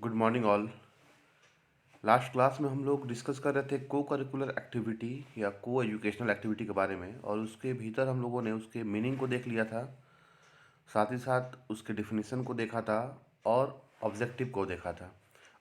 Good morning all. Last class में हम लोग डिस्कस कर रहे थे को करिकुलर एक्टिविटी या को एजुकेशनल एक्टिविटी के बारे में, और उसके भीतर हम लोगों ने उसके मीनिंग को देख लिया था, साथ ही साथ उसके डिफिनीसन को देखा था और ऑब्जेक्टिव को देखा था।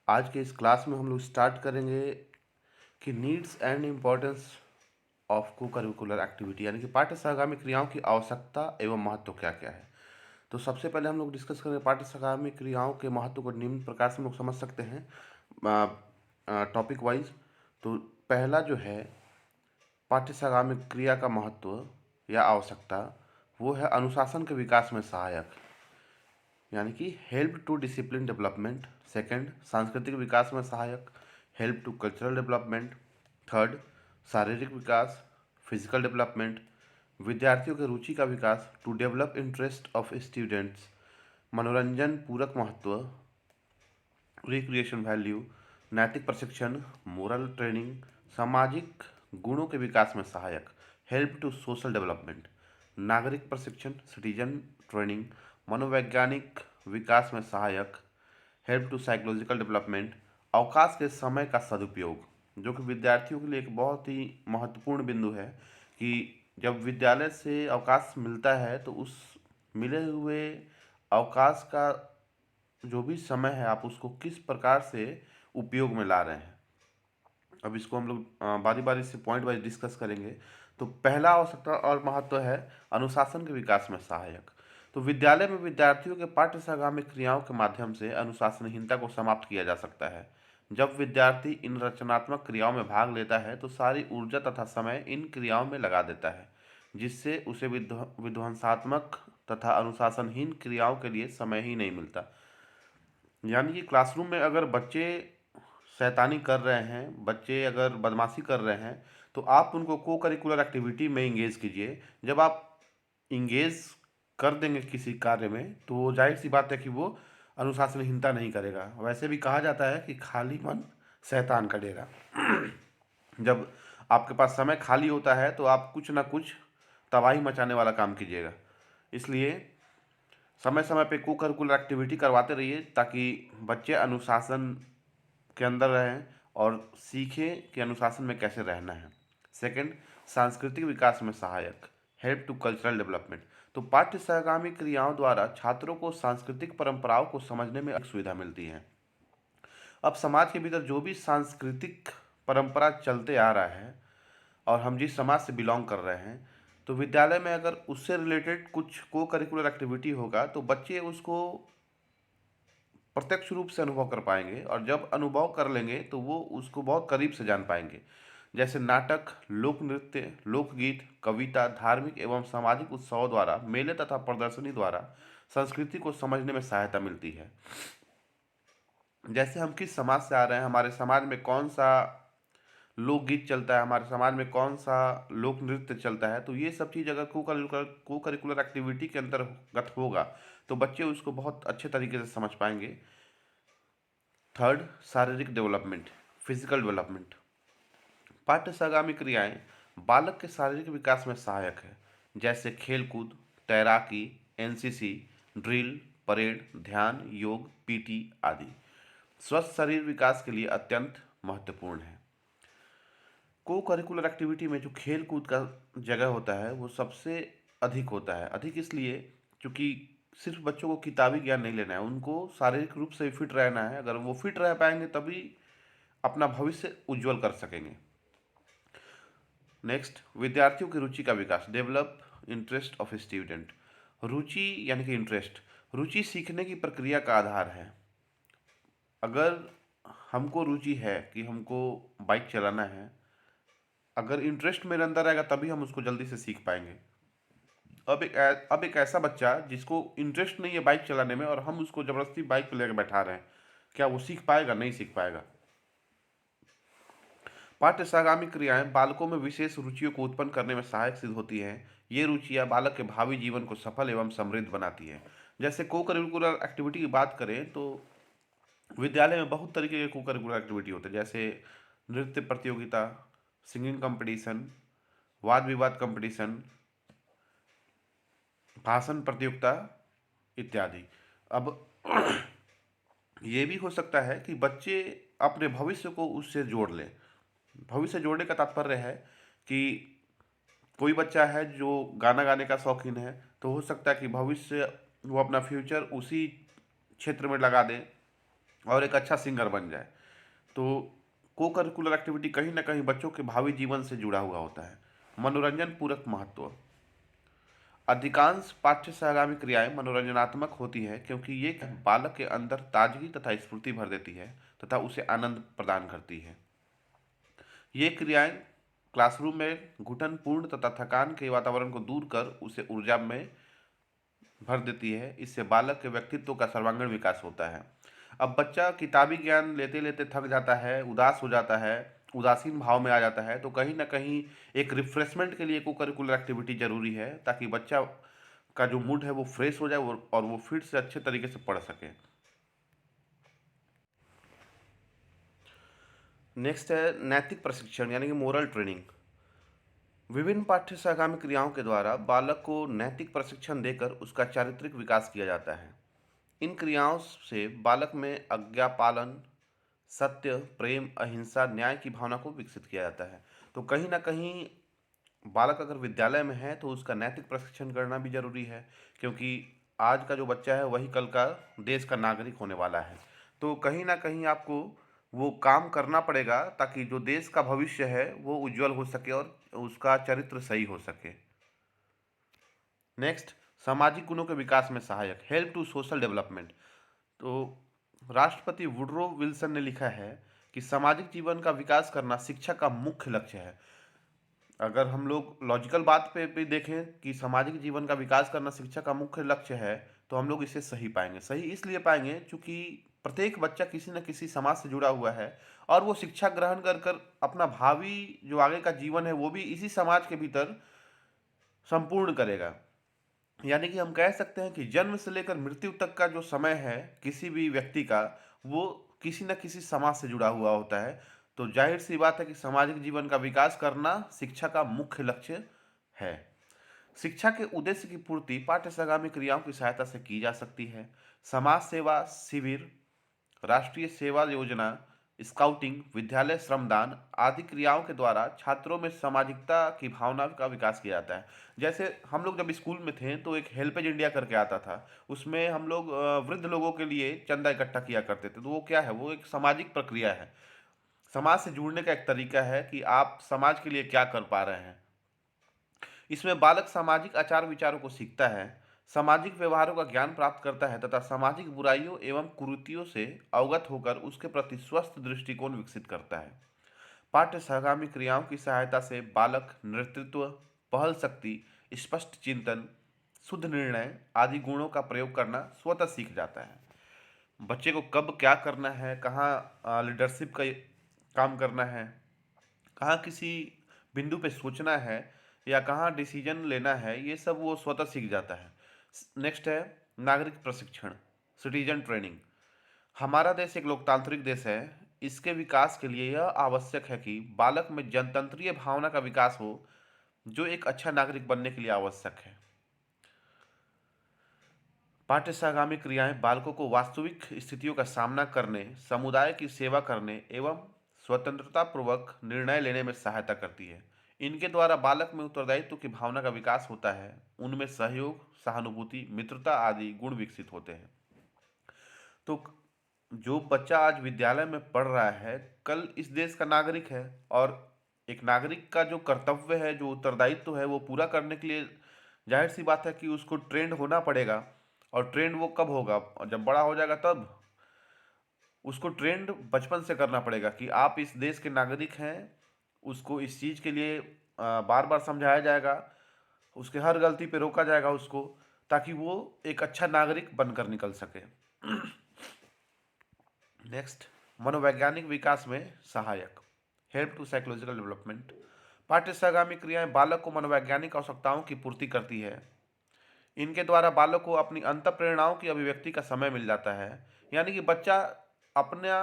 आज के इस क्लास में हम लोग स्टार्ट करेंगे कि नीड्स एंड इम्पोर्टेंस ऑफ को करिकुलर एक्टिविटी, यानी कि पाठ्य सहगामी क्रियाओं की आवश्यकता एवं महत्व क्या क्या है। तो सबसे पहले हम लोग डिस्कस करेंगे पाठ्य सहगामी क्रियाओं के महत्व को। निम्न प्रकार से हम लोग समझ सकते हैं टॉपिक वाइज। तो पहला जो है पाठ्य सहगामी क्रिया का महत्व या आवश्यकता, वो है अनुशासन के विकास में सहायक, यानी कि help to discipline development. Second, सांस्कृतिक विकास में सहायक, help to cultural development. Third, शारीरिक विकास, फिजिकल डेवलपमेंट। विद्यार्थियों के रुचि का विकास, to develop interest of students. मनोरंजन पूरक महत्व, रिक्रिएशन वैल्यू। नैतिक प्रशिक्षण, मोरल ट्रेनिंग। सामाजिक गुणों के विकास में सहायक, हेल्प टू सोशल डेवलपमेंट। नागरिक प्रशिक्षण, सिटीजन ट्रेनिंग। मनोवैज्ञानिक विकास में सहायक, हेल्प टू साइकोलॉजिकल डेवलपमेंट। अवकाश के समय का सदुपयोग, जो कि विद्यार्थियों के लिए एक बहुत ही महत्वपूर्ण बिंदु है कि जब विद्यालय से अवकाश मिलता है तो उस मिले हुए अवकाश का जो भी समय है आप उसको किस प्रकार से उपयोग में ला रहे हैं। अब इसको हम लोग बारी बारी से पॉइंट वाइज डिस्कस करेंगे। तो पहला आवश्यकता और महत्व है अनुशासन के विकास में सहायक। तो विद्यालय में विद्यार्थियों के पाठ्य सहगामी क्रियाओं के माध्यम से अनुशासनहीनता को समाप्त किया जा सकता है। जब विद्यार्थी इन रचनात्मक क्रियाओं में भाग लेता है तो सारी ऊर्जा तथा समय इन क्रियाओं में लगा देता है, जिससे उसे विध्वंसात्मक तथा अनुशासनहीन क्रियाओं के लिए समय ही नहीं मिलता। यानी कि क्लासरूम में अगर बच्चे शैतानी कर रहे हैं, बच्चे अगर बदमाशी कर रहे हैं, तो आप उनको को करिकुलर एक्टिविटी में इंगेज कीजिए। जब आप इंगेज कर देंगे किसी कार्य में तो जाहिर सी बात है कि वो अनुशासनहीनता नहीं करेगा। वैसे भी कहा जाता है कि खाली मन शैतान का डेरा। जब आपके पास समय खाली होता है तो आप कुछ ना कुछ तबाही मचाने वाला काम कीजिएगा। इसलिए समय समय पे को करिकुलर एक्टिविटी करवाते रहिए ताकि बच्चे अनुशासन के अंदर रहें और सीखें कि अनुशासन में कैसे रहना है। सेकंड, सांस्कृतिक विकास में सहायक, हेल्प टू कल्चरल डेवलपमेंट। तो पाठ्य सहगामी क्रियाओं द्वारा छात्रों को सांस्कृतिक परंपराओं को समझने में एक सुविधा मिलती है। अब समाज के भीतर जो भी सांस्कृतिक परंपरा चलते आ रहा है और हम जिस समाज से बिलोंग कर रहे हैं, तो विद्यालय में अगर उससे रिलेटेड कुछ को करिकुलर एक्टिविटी होगा तो बच्चे उसको प्रत्यक्ष रूप से अनुभव कर पाएंगे, और जब अनुभव कर लेंगे तो वो उसको बहुत करीब से जान पाएंगे। जैसे नाटक, लोक नृत्य, लोकगीत, कविता, धार्मिक एवं सामाजिक उत्सवों द्वारा, मेले तथा प्रदर्शनी द्वारा संस्कृति को समझने में सहायता मिलती है। जैसे हम किस समाज से आ रहे हैं, हमारे समाज में कौन सा लोकगीत चलता है, हमारे समाज में कौन सा लोक नृत्य चलता है, तो ये सब चीज़ अगर को करिकुलर एक्टिविटी के अंतर्गत होगा तो बच्चे उसको बहुत अच्छे तरीके से समझ पाएंगे। थर्ड, शारीरिक डेवलपमेंट, फिजिकल डेवलपमेंट। पाठ्य सहगामी क्रियाएं बालक के शारीरिक विकास में सहायक है, जैसे खेलकूद, तैराकी, एनसीसी, ड्रिल, परेड, ध्यान, योग, पीटी आदि स्वस्थ शरीर विकास के लिए अत्यंत महत्वपूर्ण है। को करिकुलर एक्टिविटी में जो खेल कूद का जगह होता है वो सबसे अधिक होता है। अधिक इसलिए क्योंकि सिर्फ बच्चों को किताबी ज्ञान नहीं लेना है, उनको शारीरिक रूप से फिट रहना है। अगर वो फिट रह पाएंगे तभी अपना भविष्य उज्जवल कर सकेंगे। नेक्स्ट, विद्यार्थियों की रुचि का विकास, डेवलप इंटरेस्ट ऑफ स्टूडेंट। रुचि यानी कि इंटरेस्ट, रुचि सीखने की प्रक्रिया का आधार है। अगर हमको रुचि है कि हमको बाइक चलाना है, अगर इंटरेस्ट मेरे अंदर आएगा तभी हम उसको जल्दी से सीख पाएंगे। अब एक ऐसा बच्चा जिसको इंटरेस्ट नहीं है बाइक चलाने में और हम उसको ज़बरदस्ती बाइक पे लेकर बैठा रहे हैं, क्या वो सीख पाएगा? नहीं सीख पाएगा। पाठ्य सहगामी क्रियाएं बालकों में विशेष रुचियों को उत्पन्न करने में सहायक सिद्ध होती हैं। ये रुचियां बालक के भावी जीवन को सफल एवं समृद्ध बनाती हैं। जैसे को करिकुलर एक्टिविटी की बात करें तो विद्यालय में बहुत तरीके के को करिकुलर एक्टिविटी होते हैं, जैसे नृत्य प्रतियोगिता, सिंगिंग कंपटीशन, वाद विवाद कंपटीशन, भाषण प्रतियोगिता इत्यादि। अब ये भी हो सकता है कि बच्चे अपने भविष्य को उससे जोड़ लें। भविष्य जोड़ने का तात्पर्य है कि कोई बच्चा है जो गाना गाने का शौकीन है, तो हो सकता है कि भविष्य वो अपना फ्यूचर उसी क्षेत्र में लगा दे और एक अच्छा सिंगर बन जाए। तो को करिकुलर एक्टिविटी कहीं ना कहीं बच्चों के भावी जीवन से जुड़ा हुआ होता है। मनोरंजन पूरक महत्व। अधिकांश पाठ्य सहगामी क्रियाएं मनोरंजनात्मक होती है क्योंकि ये बालक के अंदर ताजगी तथा स्फूर्ति भर देती है तथा उसे आनंद प्रदान करती है। ये क्रियाएं क्लासरूम में घुटनपूर्ण तथा थकान के वातावरण को दूर कर उसे ऊर्जा में भर देती है। इससे बालक के व्यक्तित्व का सर्वांगीण विकास होता है। अब बच्चा किताबी ज्ञान लेते लेते थक जाता है, उदास हो जाता है, उदासीन भाव में आ जाता है, तो कहीं ना कहीं एक रिफ्रेशमेंट के लिए को करिकुलर एक्टिविटी जरूरी है ताकि बच्चा का जो मूड है वो फ्रेश हो जाए और वो फिर से अच्छे तरीके से पढ़ सके। नेक्स्ट है नैतिक प्रशिक्षण यानी कि मोरल ट्रेनिंग। विभिन्न पाठ्य सहगामी क्रियाओं के द्वारा बालक को नैतिक प्रशिक्षण देकर उसका चारित्रिक विकास किया जाता है। इन क्रियाओं से बालक में आज्ञा पालन, सत्य, प्रेम, अहिंसा, न्याय की भावना को विकसित किया जाता है। तो कहीं ना कहीं बालक अगर विद्यालय में है तो उसका नैतिक प्रशिक्षण करना भी जरूरी है, क्योंकि आज का जो बच्चा है वही कल का देश का नागरिक होने वाला है। तो कहीं ना कहीं आपको वो काम करना पड़ेगा ताकि जो देश का भविष्य है वो उज्जवल हो सके और उसका चरित्र सही हो सके। नेक्स्ट, सामाजिक गुणों के विकास में सहायक, हेल्प टू सोशल डेवलपमेंट। तो राष्ट्रपति वुडरो विल्सन ने लिखा है कि सामाजिक जीवन का विकास करना शिक्षा का मुख्य लक्ष्य है। अगर हम लोग लॉजिकल बात पे भी देखें कि सामाजिक जीवन का विकास करना शिक्षा का मुख्य लक्ष्य है, तो हम लोग इसे सही पाएंगे। सही इसलिए पाएंगे क्योंकि प्रत्येक बच्चा किसी न किसी समाज से जुड़ा हुआ है और वो शिक्षा ग्रहण कर कर अपना भावी जो आगे का जीवन है वो भी इसी समाज के भीतर संपूर्ण करेगा। यानी कि हम कह सकते हैं कि जन्म से लेकर मृत्यु तक का जो समय है किसी भी व्यक्ति का, वो किसी न किसी समाज से जुड़ा हुआ होता है। तो जाहिर सी बात है कि सामाजिक जीवन का विकास करना शिक्षा का मुख्य लक्ष्य है। शिक्षा के उद्देश्य की पूर्ति पाठ्यक्रम क्रियाओं की सहायता से की जा सकती है। समाज सेवा शिविर, राष्ट्रीय सेवा योजना, स्काउटिंग, विद्यालय श्रमदान आदि क्रियाओं के द्वारा छात्रों में सामाजिकता की भावना का विकास किया जाता है। जैसे हम लोग जब स्कूल में थे तो एक हेल्पेज इंडिया करके आता था, उसमें हम लोग वृद्ध लोगों के लिए चंदा इकट्ठा किया करते थे। तो वो क्या है, वो एक सामाजिक प्रक्रिया है, समाज से जुड़ने का एक तरीका है कि आप समाज के लिए क्या कर पा रहे हैं। इसमें बालक सामाजिक आचार विचारों को सीखता है, सामाजिक व्यवहारों का ज्ञान प्राप्त करता है तथा सामाजिक बुराइयों एवं कुरीतियों से अवगत होकर उसके प्रति स्वस्थ दृष्टिकोण विकसित करता है। पाठ्य सहगामी क्रियाओं की सहायता से बालक नेतृत्व, पहल शक्ति, स्पष्ट चिंतन, शुद्ध निर्णय आदि गुणों का प्रयोग करना स्वतः सीख जाता है। बच्चे को कब क्या करना है, कहाँ लीडरशिप का काम करना है, कहाँ किसी बिंदु पे सोचना है या कहाँ डिसीजन लेना है, ये सब वो स्वतः सीख जाता है। नेक्स्ट है नागरिक प्रशिक्षण, सिटीजन ट्रेनिंग। हमारा देश एक लोकतांत्रिक देश है। इसके विकास के लिए यह आवश्यक है कि बालक में जनतंत्रीय भावना का विकास हो, जो एक अच्छा नागरिक बनने के लिए आवश्यक है। पाठ्यसागामी क्रियाएं बालकों को वास्तविक स्थितियों का सामना करने, समुदाय की सेवा करने एवं स्वतंत्रतापूर्वक निर्णय लेने में सहायता करती है। इनके द्वारा बालक में उत्तरदायित्व की भावना का विकास होता है, उनमें सहयोग, सहानुभूति, मित्रता आदि गुण विकसित होते हैं। तो जो बच्चा आज विद्यालय में पढ़ रहा है कल इस देश का नागरिक है, और एक नागरिक का जो कर्तव्य है, जो उत्तरदायित्व है, वो पूरा करने के लिए जाहिर सी बात है कि उसको ट्रेंड होना पड़ेगा। और ट्रेंड वो कब होगा, और जब बड़ा हो जाएगा तब। उसको ट्रेंड बचपन से करना पड़ेगा कि आप इस देश के नागरिक हैं। उसको इस चीज़ के लिए बार बार समझाया जाएगा, उसके हर गलती पे रोका जाएगा उसको, ताकि वो एक अच्छा नागरिक बनकर निकल सके। नेक्स्ट, मनोवैज्ञानिक विकास में सहायक, हेल्प टू साइकोलॉजिकल डेवलपमेंट। पाठ्यसागामी क्रियाएं बालक को मनोवैज्ञानिक आवश्यकताओं की पूर्ति करती है। इनके द्वारा बालक को अपनी अंत प्रेरणाओं की अभिव्यक्ति का समय मिल जाता है। यानी कि बच्चा अपना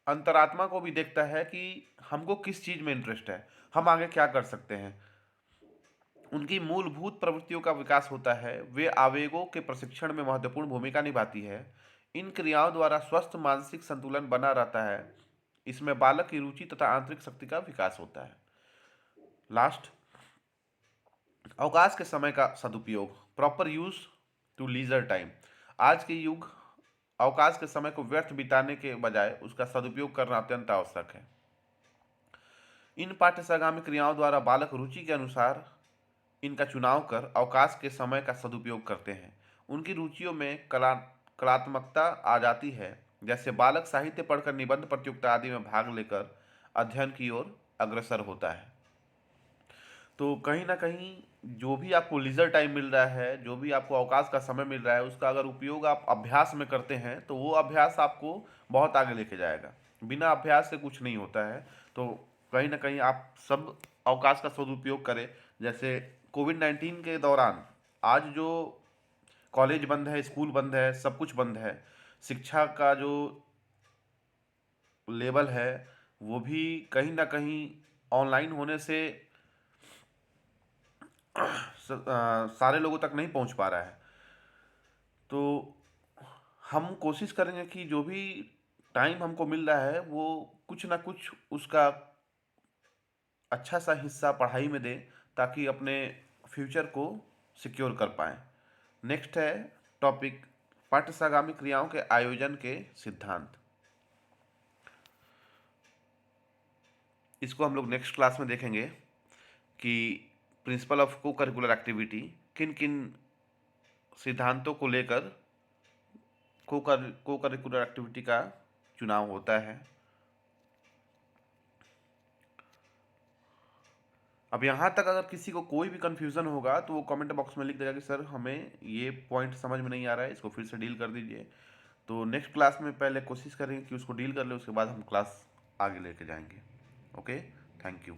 अंतरात्मा को भी देखता है कि हमको किस चीज़ में इंटरेस्ट है, हम आगे क्या कर सकते हैं। उनकी मूलभूत प्रवृत्तियों का विकास होता है, वे आवेगों के प्रशिक्षण में महत्वपूर्ण भूमिका निभाती है। इन क्रियाओं द्वारा स्वस्थ मानसिक संतुलन बना रहता है। इसमें बालक की रुचि तथा आंतरिक शक्ति का विकास होता है। लास्ट, अवकाश के समय का सदुपयोग, proper use to leisure time. आज के युग अवकाश के समय को व्यर्थ बिताने के बजाय उसका सदुपयोग करना अत्यंत आवश्यक है। इन पाठ्यसागामी क्रियाओं द्वारा बालक रुचि के अनुसार इनका चुनाव कर अवकाश के समय का सदुपयोग करते हैं। उनकी रुचियों में कलात्मकता आ जाती है। जैसे बालक साहित्य पढ़कर निबंध प्रतियोगिता आदि में भाग लेकर अध्ययन की ओर अग्रसर होता है। तो कहीं ना कहीं जो भी आपको लीजर टाइम मिल रहा है, जो भी आपको अवकाश का समय मिल रहा है, उसका अगर उपयोग आप अभ्यास में करते हैं तो वो अभ्यास आपको बहुत आगे लेके जाएगा। बिना अभ्यास से कुछ नहीं होता है। तो कहीं ना कहीं आप सब अवकाश का सदुपयोग करें। जैसे कोविड-19 के दौरान आज जो कॉलेज बंद है, स्कूल बंद है, सब कुछ बंद है, शिक्षा का जो लेवल है वो भी कहीं ना कहीं ऑनलाइन होने से सारे लोगों तक नहीं पहुंच पा रहा है। तो हम कोशिश करेंगे कि जो भी टाइम हमको मिल रहा है वो कुछ ना कुछ उसका अच्छा सा हिस्सा पढ़ाई में दें, ताकि अपने फ्यूचर को सिक्योर कर पाएँ। नेक्स्ट है टॉपिक, पाठ्यसागामी क्रियाओं के आयोजन के सिद्धांत। इसको हम लोग नेक्स्ट क्लास में देखेंगे कि प्रिंसिपल ऑफ को करिकुलर एक्टिविटी किन किन सिद्धांतों को लेकर को करिकुलर एक्टिविटी का चुनाव होता है। अब यहाँ तक अगर किसी को कोई भी कन्फ्यूज़न होगा तो वो कमेंट बॉक्स में लिख देगा कि सर हमें ये पॉइंट समझ में नहीं आ रहा है, इसको फिर से डील कर दीजिए। तो नेक्स्ट क्लास में पहले कोशिश करेंगे कि उसको डील कर ले, उसके बाद हम क्लास आगे लेके जाएंगे। Okay, thank you.